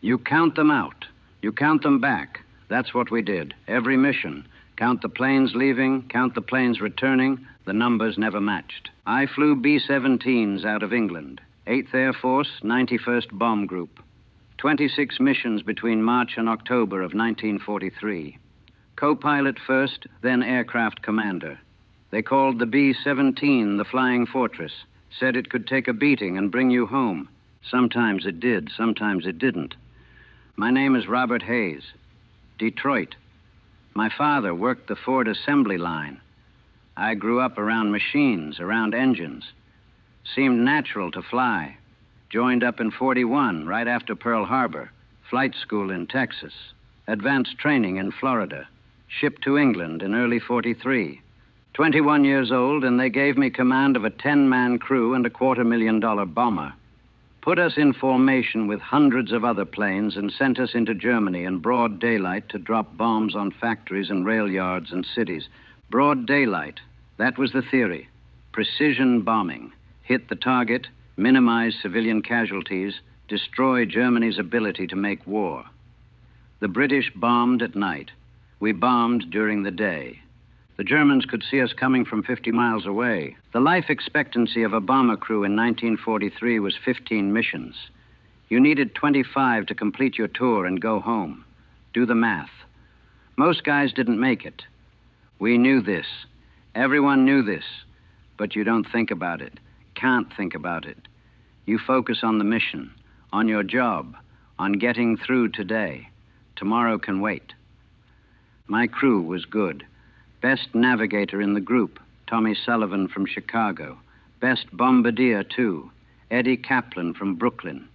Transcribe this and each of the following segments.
You count them out. You count them back. That's what we did. Every mission. Count the planes leaving, count the planes returning. The numbers never matched. I flew B-17s out of England. 8th Air Force, 91st Bomb Group. 26 missions between March and October of 1943. Co-pilot first, then aircraft commander. They called the B-17 the Flying Fortress. Said it could take a beating and bring you home. Sometimes it did, sometimes it didn't. My name is Robert Hayes. Detroit. My father worked the Ford assembly line. I grew up around machines, around engines. Seemed natural to fly. Joined up in 41, right after Pearl Harbor. Flight school in Texas. Advanced training in Florida. Shipped to England in early 43. 21 years old, and they gave me command of a 10-man crew and a $250,000 bomber. Put us in formation with hundreds of other planes and sent us into Germany in broad daylight to drop bombs on factories and rail yards and cities. Broad daylight. That was the theory. Precision bombing. Hit the target, minimize civilian casualties, destroy Germany's ability to make war. The British bombed at night. We bombed during the day. The Germans could see us coming from 50 miles away. The life expectancy of a bomber crew in 1943 was 15 missions. You needed 25 to complete your tour and go home. Do the math. Most guys didn't make it. We knew this. Everyone knew this. But you don't think about it. Can't think about it. You focus on the mission, on your job, on getting through today. Tomorrow can wait. My crew was good. Best navigator in the group, Tommy Sullivan from Chicago. Best bombardier, too, Eddie Kaplan from Brooklyn.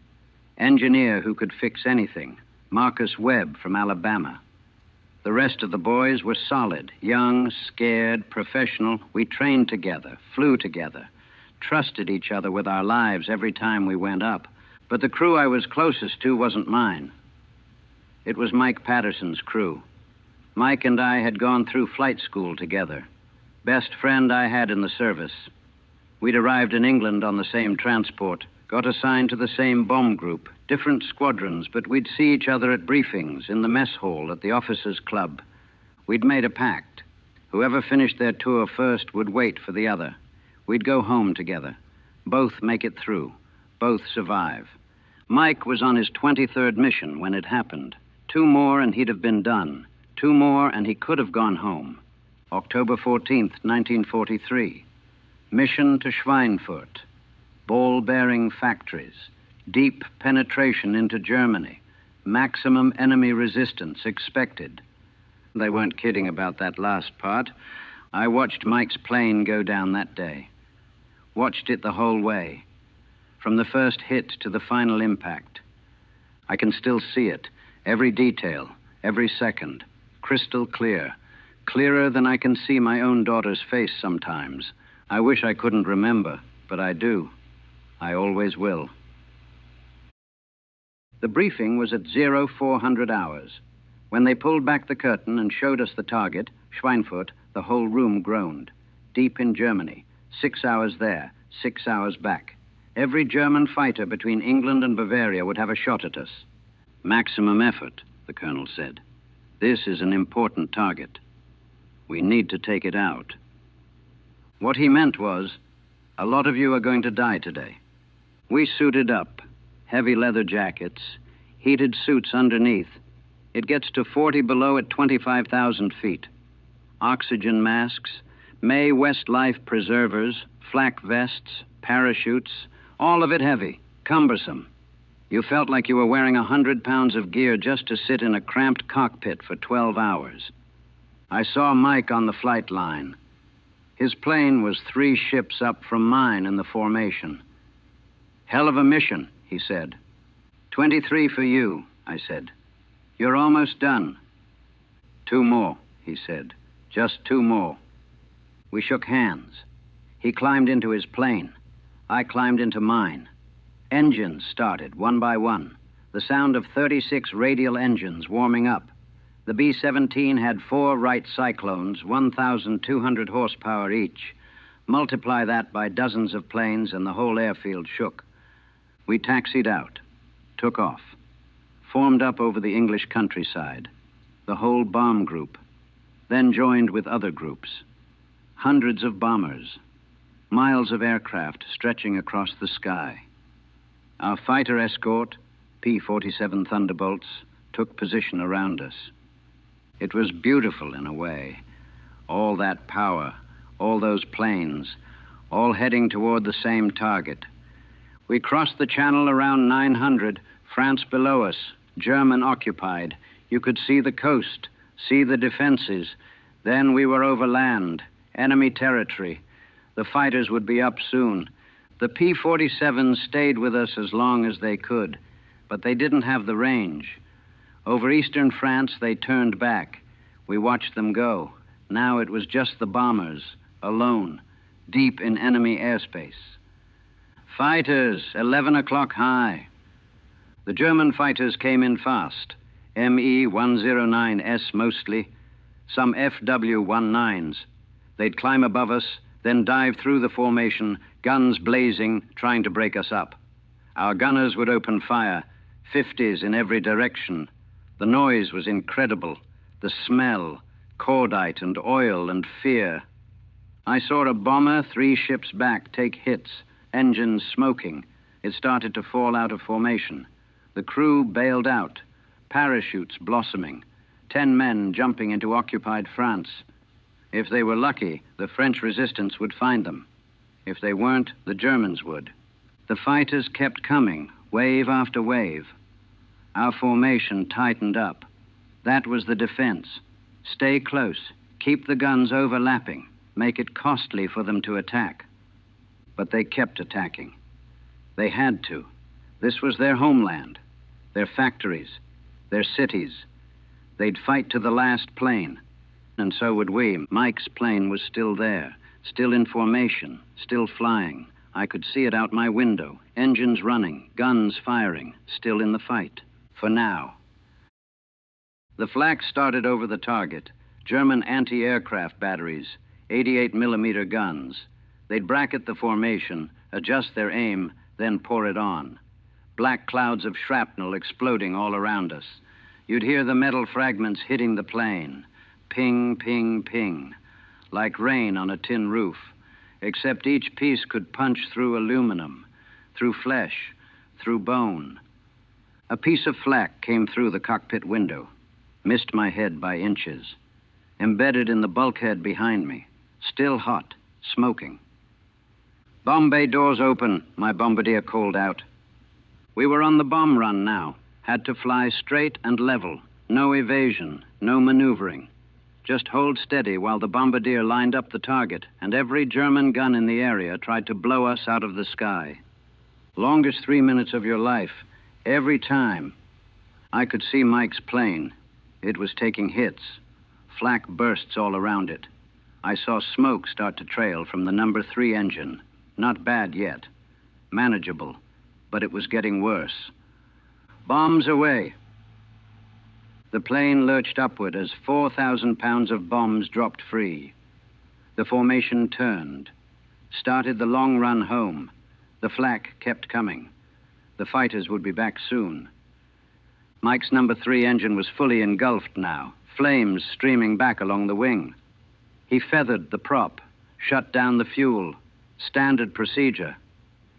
Engineer who could fix anything, Marcus Webb from Alabama. The rest of the boys were solid, young, scared, professional. We trained together, flew together, trusted each other with our lives every time we went up. But the crew I was closest to wasn't mine. It was Mike Patterson's crew. Mike and I had gone through flight school together. Best friend I had in the service. We'd arrived in England on the same transport, got assigned to the same bomb group, different squadrons, but we'd see each other at briefings, in the mess hall, at the officers' club. We'd made a pact. Whoever finished their tour first would wait for the other. We'd go home together. Both make it through. Both survive. Mike was on his 23rd mission when it happened. 2 more and he'd have been done. 2 more, and he could have gone home. October 14th, 1943. Mission to Schweinfurt. Ball-bearing factories. Deep penetration into Germany. Maximum enemy resistance expected. They weren't kidding about that last part. I watched Mike's plane go down that day. Watched it the whole way. From the first hit to the final impact. I can still see it. Every detail. Every second. Crystal clear. Clearer than I can see my own daughter's face sometimes. I wish I couldn't remember, but I do. I always will. The briefing was at 0400 hours. When they pulled back the curtain and showed us the target, Schweinfurt, the whole room groaned. Deep in Germany. 6 hours there, 6 hours back. Every German fighter between England and Bavaria would have a shot at us. Maximum effort, the colonel said. This is an important target. We need to take it out. What he meant was, a lot of you are going to die today. We suited up, heavy leather jackets, heated suits underneath. It gets to 40 below at 25,000 feet. Oxygen masks, Mae Westlife preservers, flak vests, parachutes, all of it heavy, cumbersome. You felt like you were wearing 100 pounds of gear just to sit in a cramped cockpit for 12 hours. I saw Mike on the flight line. His plane was 3 ships up from mine in the formation. Hell of a mission, he said. 23 for you, I said. You're almost done. 2 more, he said. Just 2 more. We shook hands. He climbed into his plane. I climbed into mine. Engines started, one by one. The sound of 36 radial engines warming up. The B-17 had 4 Wright Cyclones, 1,200 horsepower each. Multiply that by dozens of planes and the whole airfield shook. We taxied out, took off. formed up over the English countryside, the whole bomb group, then joined with other groups. Hundreds of bombers, miles of aircraft stretching across the sky. Our fighter escort, P-47 Thunderbolts, took position around us. It was beautiful in a way. All that power, all those planes, all heading toward the same target. We crossed the channel around 900, France below us, German occupied. You could see the coast, see the defenses. Then we were over land, enemy territory. The fighters would be up soon. The P-47s stayed with us as long as they could, but they didn't have the range. Over eastern France, they turned back. We watched them go. Now it was just the bombers, alone, deep in enemy airspace. Fighters, 11 o'clock high. The German fighters came in fast, ME-109S mostly, some FW-19s. They'd climb above us, then dive through the formation, guns blazing, trying to break us up. Our gunners would open fire, 50s in every direction. The noise was incredible. The smell, cordite and oil and fear. I saw a bomber 3 ships back take hits, engines smoking. It started to fall out of formation. The crew bailed out, parachutes blossoming, 10 men jumping into occupied France. If they were lucky, the French resistance would find them. If they weren't, the Germans would. The fighters kept coming, wave after wave. Our formation tightened up. That was the defense. Stay close, keep the guns overlapping, make it costly for them to attack. But they kept attacking. They had to. This was their homeland, their factories, their cities. They'd fight to the last plane, and so would we. Mike's plane was still there, still in formation, still flying. I could see it out my window, engines running, guns firing, still in the fight, for now. The flak started over the target, German anti-aircraft batteries, 88mm guns. They'd bracket the formation, adjust their aim, then pour it on. Black clouds of shrapnel exploding all around us. You'd hear the metal fragments hitting the plane. Ping, ping, ping, like rain on a tin roof, except each piece could punch through aluminum, through flesh, through bone. A piece of flak came through the cockpit window, missed my head by inches, embedded in the bulkhead behind me, still hot, smoking. "Bomb bay doors open," my bombardier called out. We were on the bomb run now, had to fly straight and level, no evasion, no maneuvering. Just hold steady while the bombardier lined up the target, and every German gun in the area tried to blow us out of the sky. Longest 3 minutes of your life, every time. I could see Mike's plane. It was taking hits, flak bursts all around it. I saw smoke start to trail from the number 3 engine. Not bad yet, manageable, but it was getting worse. Bombs away. The plane lurched upward as 4,000 pounds of bombs dropped free. The formation turned, started the long run home. The flak kept coming. The fighters would be back soon. Mike's number 3 engine was fully engulfed now, flames streaming back along the wing. He feathered the prop, shut down the fuel. Standard procedure.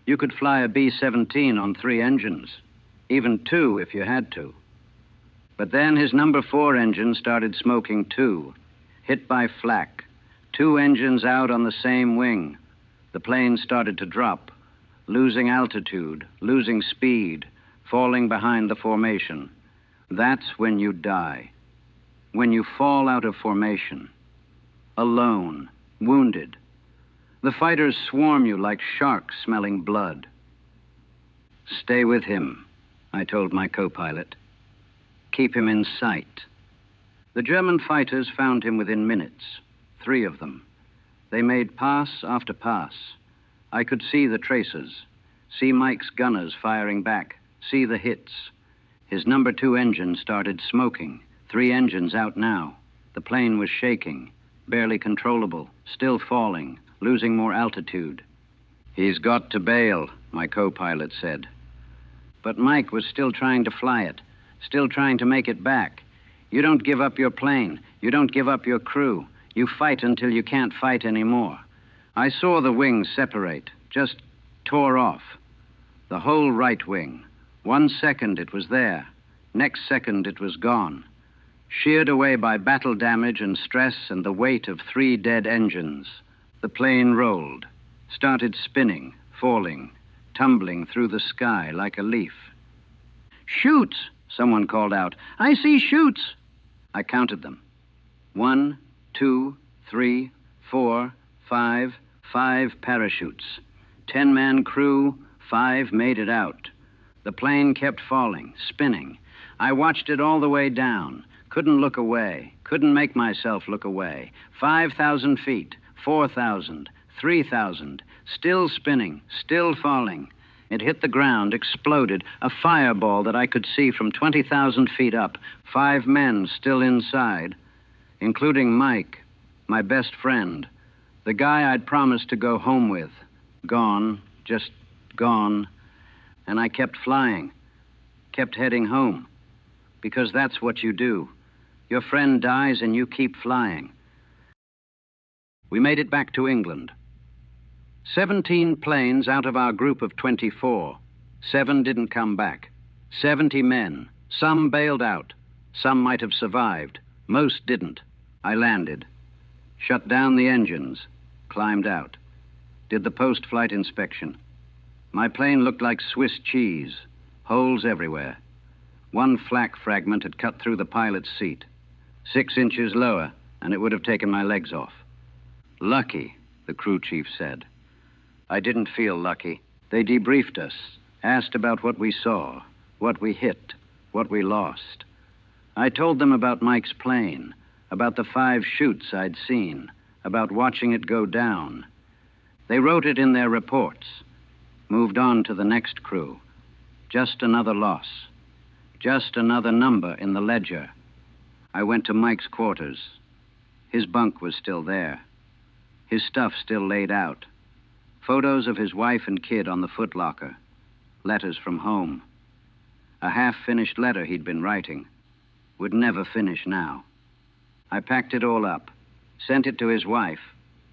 You could fly a B-17 on 3 engines, even 2 if you had to. But then his number 4 engine started smoking too, hit by flak. 2 engines out on the same wing. The plane started to drop, losing altitude, losing speed, falling behind the formation. That's when you die. When you fall out of formation. Alone, wounded. The fighters swarm you like sharks smelling blood. Stay with him, I told my co-pilot. Keep him in sight. The German fighters found him within minutes, 3 of them. They made pass after pass. I could see the tracers, see Mike's gunners firing back, see the hits. His number 2 engine started smoking, 3 engines out now. The plane was shaking, barely controllable, still falling, losing more altitude. "He's got to bail," my co-pilot said. But Mike was still trying to fly it, still trying to make it back. You don't give up your plane. You don't give up your crew. You fight until you can't fight anymore. I saw the wings separate, just tore off. The whole right wing. 1 second it was there. Next second it was gone. Sheared away by battle damage and stress and the weight of 3 dead engines. The plane rolled, started spinning, falling, tumbling through the sky like a leaf. "Chutes!" someone called out. "I see chutes!" I counted them. 1, 2, 3, 4, 5 parachutes. 10-man crew, 5 made it out. The plane kept falling, spinning. I watched it all the way down. Couldn't look away. Couldn't make myself look away. 5,000 feet, 4,000, 3,000. Still spinning, still falling. It hit the ground, exploded, a fireball that I could see from 20,000 feet up. 5 men still inside, including Mike, my best friend, the guy I'd promised to go home with. Gone, just gone. And I kept flying, kept heading home, because that's what you do. Your friend dies and you keep flying. We made it back to England. 17 planes out of our group of 24. 7 didn't come back. 70 men. Some bailed out. Some might have survived. Most didn't. I landed. Shut down the engines. Climbed out. Did the post-flight inspection. My plane looked like Swiss cheese. Holes everywhere. 1 flak fragment had cut through the pilot's seat. 6 inches lower, and it would have taken my legs off. Lucky, the crew chief said. I didn't feel lucky. They debriefed us, asked about what we saw, what we hit, what we lost. I told them about Mike's plane, about the 5 chutes I'd seen, about watching it go down. They wrote it in their reports, moved on to the next crew. Just another loss. Just another number in the ledger. I went to Mike's quarters. His bunk was still there. His stuff still laid out. Photos of his wife and kid on the footlocker. Letters from home. A half-finished letter he'd been writing. Would never finish now. I packed it all up, sent it to his wife,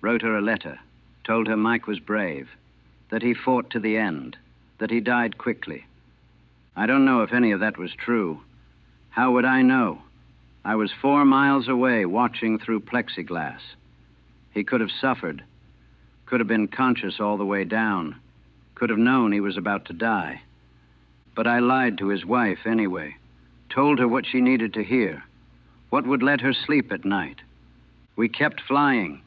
wrote her a letter, told her Mike was brave, that he fought to the end, that he died quickly. I don't know if any of that was true. How would I know? I was 4 miles away watching through plexiglass. He could have suffered, could have been conscious all the way down, could have known he was about to die. But I lied to his wife anyway, told her what she needed to hear, what would let her sleep at night. We kept flying.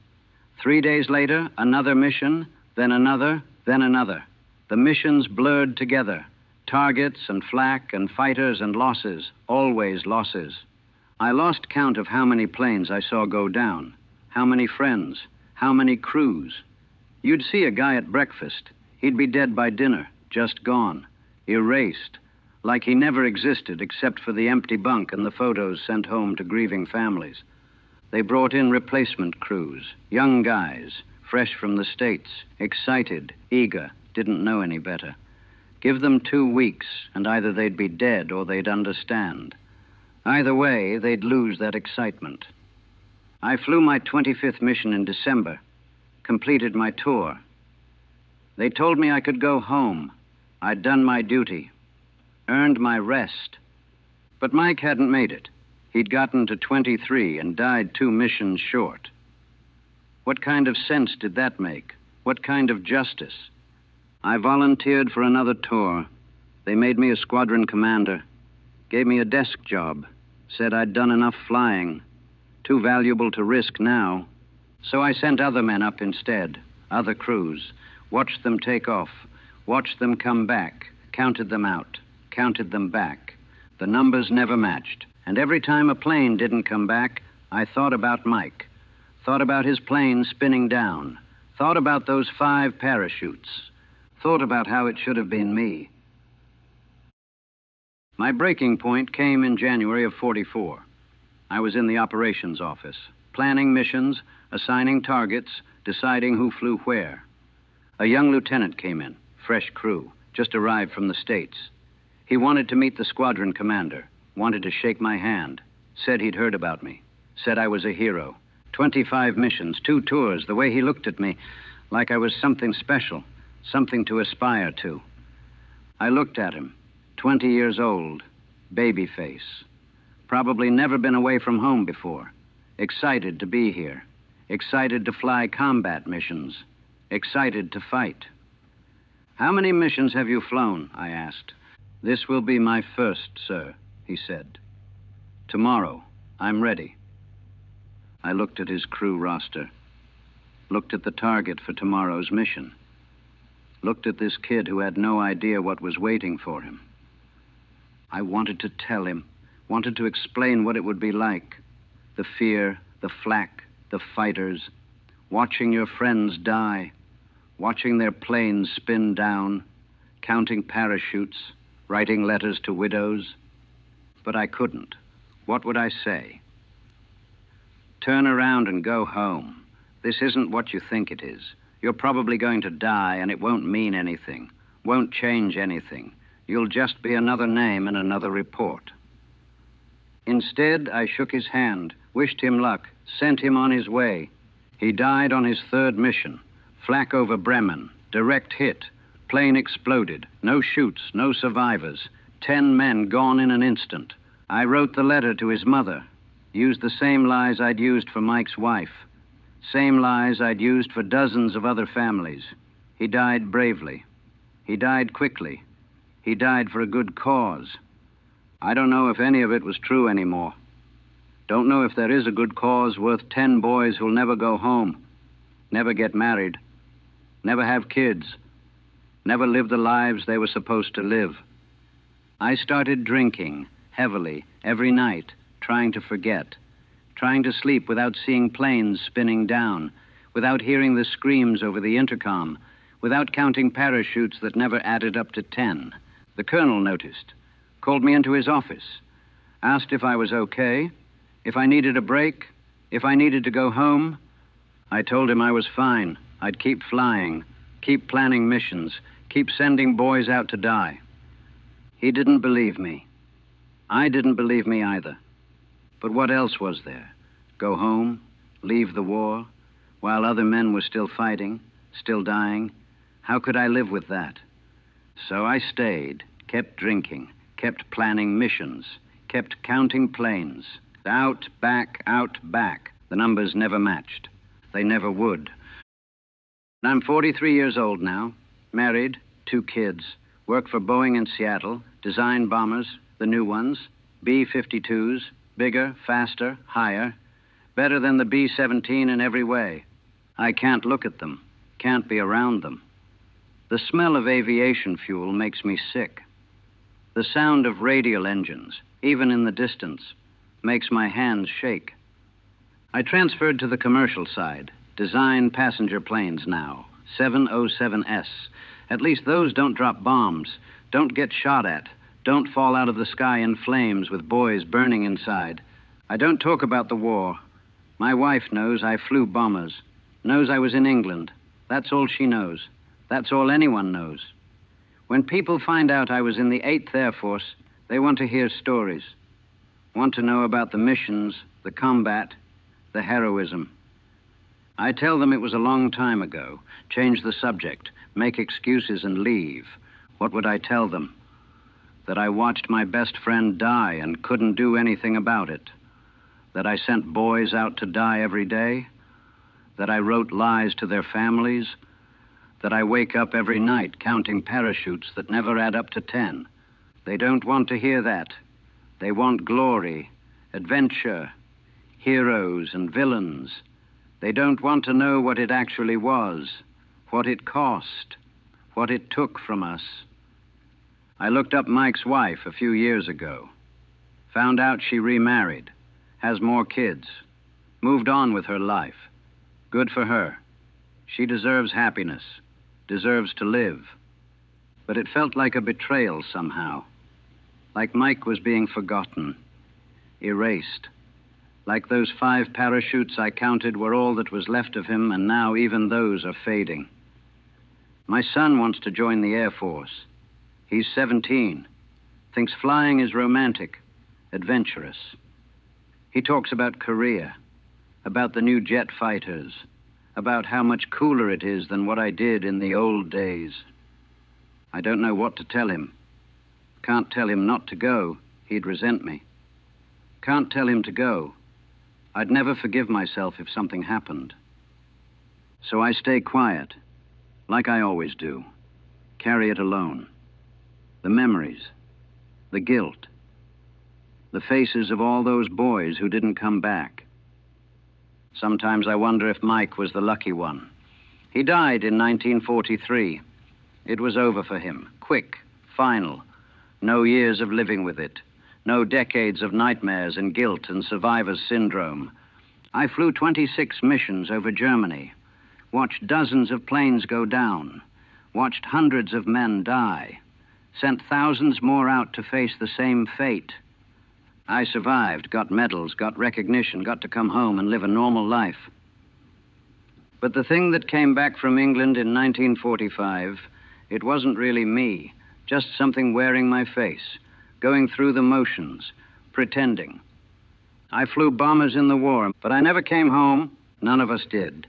3 days later, another mission, then another, then another. The missions blurred together. Targets and flak and fighters and losses, always losses. I lost count of how many planes I saw go down, how many friends, how many crews. You'd see a guy at breakfast. He'd be dead by dinner, just gone, erased, like he never existed except for the empty bunk and the photos sent home to grieving families. They brought in replacement crews, young guys, fresh from the States, excited, eager, didn't know any better. Give them 2 weeks, and either they'd be dead or they'd understand. Either way, they'd lose that excitement. I flew my 25th mission in December, completed my tour. They told me I could go home. I'd done my duty, earned my rest. But Mike hadn't made it. He'd gotten to 23 and died 2 missions short. What kind of sense did that make? What kind of justice? I volunteered for another tour. They made me a squadron commander, gave me a desk job, said I'd done enough flying, too valuable to risk now. So I sent other men up instead, other crews, watched them take off, watched them come back, counted them out, counted them back. The numbers never matched. And every time a plane didn't come back, I thought about Mike, thought about his plane spinning down, thought about those 5 parachutes, thought about how it should have been me. My breaking point came in January of 44. I was in the operations office, planning missions, assigning targets, deciding who flew where. A young lieutenant came in, fresh crew, just arrived from the States. He wanted to meet the squadron commander, wanted to shake my hand, said he'd heard about me, said I was a hero. 25 missions, 2 tours, the way he looked at me, like I was something special, something to aspire to. I looked at him, 20 years old, baby face, probably never been away from home before, excited to be here, excited to fly combat missions, excited to fight. How many missions have you flown? I asked. This will be my first, sir, he said. Tomorrow, I'm ready. I looked at his crew roster, looked at the target for tomorrow's mission, looked at this kid who had no idea what was waiting for him. I wanted to tell him, wanted to explain what it would be like. The fear, the flak, the fighters, watching your friends die, watching their planes spin down, counting parachutes, writing letters to widows. But I couldn't. What would I say? Turn around and go home. This isn't what you think it is. You're probably going to die, and it won't mean anything, won't change anything. You'll just be another name in another report. Instead, I shook his hand, wished him luck, sent him on his way. He died on his 3rd mission. Flak over Bremen, direct hit. Plane exploded, no chutes, no survivors. 10 men gone in an instant. I wrote the letter to his mother, used the same lies I'd used for Mike's wife, same lies I'd used for dozens of other families. He died bravely. He died quickly. He died for a good cause. I don't know if any of it was true anymore. Don't know if there is a good cause worth 10 boys who'll never go home, never get married, never have kids, never live the lives they were supposed to live. I started drinking heavily every night, trying to forget, trying to sleep without seeing planes spinning down, without hearing the screams over the intercom, without counting parachutes that never added up to 10. The colonel noticed, called me into his office, asked if I was okay, if I needed a break, if I needed to go home. I told him I was fine. I'd keep flying, keep planning missions, keep sending boys out to die. He didn't believe me. I didn't believe me either. But what else was there? Go home, leave the war, while other men were still fighting, still dying? How could I live with that? So I stayed, kept drinking, kept planning missions, kept counting planes. Out, back, out, back. The numbers never matched. They never would. I'm 43 years old now, married, 2 kids, work for Boeing in Seattle, design bombers, the new ones, B-52s, bigger, faster, higher, better than the B-17 in every way. I can't look at them, can't be around them. The smell of aviation fuel makes me sick. The sound of radial engines, even in the distance, makes my hands shake. I transferred to the commercial side, design passenger planes now, 707S. At least those don't drop bombs, don't get shot at, don't fall out of the sky in flames with boys burning inside. I don't talk about the war. My wife knows I flew bombers, knows I was in England. That's all she knows. That's all anyone knows. When people find out I was in the 8th Air Force, they want to hear stories, want to know about the missions, the combat, the heroism. I tell them it was a long time ago, change the subject, make excuses and leave. What would I tell them? That I watched my best friend die and couldn't do anything about it? That I sent boys out to die every day? That I wrote lies to their families? That I wake up every night counting parachutes that never add up to 10? They don't want to hear that. They want glory, adventure, heroes and villains. They don't want to know what it actually was, what it cost, what it took from us. I looked up Mike's wife a few years ago, found out she remarried, has more kids, moved on with her life. Good for her. She deserves happiness, deserves to live. But it felt like a betrayal somehow, like Mike was being forgotten, erased, like those 5 parachutes I counted were all that was left of him, and now even those are fading. My son wants to join the Air Force. He's 17, thinks flying is romantic, adventurous. He talks about Korea, about the new jet fighters, about how much cooler it is than what I did in the old days. I don't know what to tell him. Can't tell him not to go. He'd resent me. Can't tell him to go. I'd never forgive myself if something happened. So I stay quiet, like I always do. Carry it alone. The memories, the guilt, the faces of all those boys who didn't come back. Sometimes I wonder if Mike was the lucky one. He died in 1943. It was over for him. Quick, final. No years of living with it. No decades of nightmares and guilt and survivor's syndrome. I flew 26 missions over Germany, watched dozens of planes go down, watched hundreds of men die, sent thousands more out to face the same fate. I survived, got medals, got recognition, got to come home and live a normal life. But the thing that came back from England in 1945, it wasn't really me, just something wearing my face, going through the motions, pretending. I flew bombers in the war, but I never came home. None of us did.